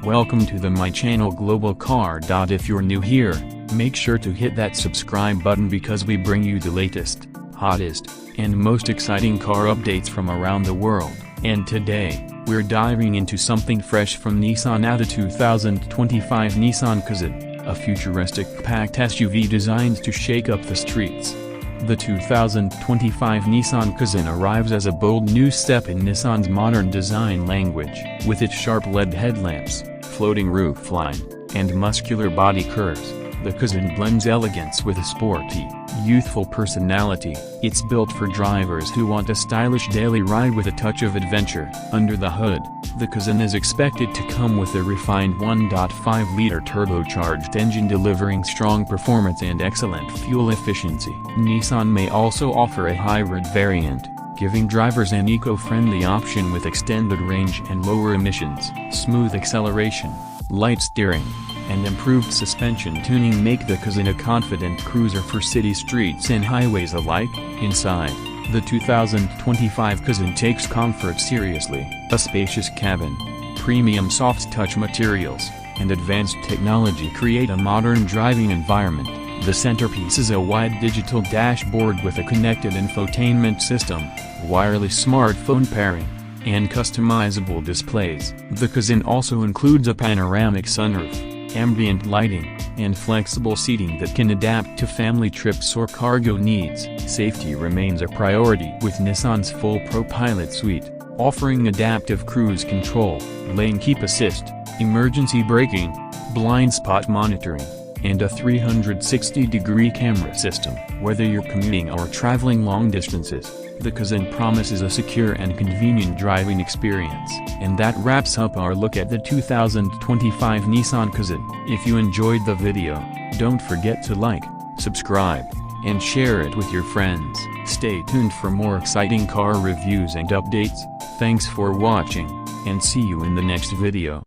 Welcome to my channel Global Car. If you're new here, make sure to hit that subscribe button because we bring you the latest, hottest, and most exciting car updates from around the world. And today, we're diving into something fresh from Nissan, the 2025 Nissan Qashqai, a futuristic compact SUV designed to shake up the streets. The 2025 Nissan Qashqai arrives as a bold new step in Nissan's modern design language. With its sharp LED headlamps, floating roofline, and muscular body curves, the Qashqai blends elegance with a sporty, youthful personality. It's built for drivers who want a stylish daily ride with a touch of adventure. Under the hood, the Qashqai is expected to come with a refined 1.5-liter turbocharged engine delivering strong performance and excellent fuel efficiency. Nissan may also offer a hybrid variant, giving drivers an eco-friendly option with extended range and lower emissions. Smooth acceleration, light steering, and improved suspension tuning make the Qashqai a confident cruiser for city streets and highways alike. Inside, the 2025 Qashqai takes comfort seriously. A spacious cabin, premium soft-touch materials, and advanced technology create a modern driving environment. The centerpiece is a wide digital dashboard with a connected infotainment system, wireless smartphone pairing, and customizable displays. The Qashqai also includes a panoramic sunroof, ambient lighting, and flexible seating that can adapt to family trips or cargo needs. Safety remains a priority with Nissan's full ProPilot suite, offering adaptive cruise control, lane keep assist, emergency braking, blind spot monitoring, and a 360-degree camera system. Whether you're commuting or traveling long distances, the Qashqai promises a secure and convenient driving experience. And that wraps up our look at the 2025 Nissan Qashqai. If you enjoyed the video, don't forget to like, subscribe, and share it with your friends. Stay tuned for more exciting car reviews and updates. Thanks for watching, and see you in the next video.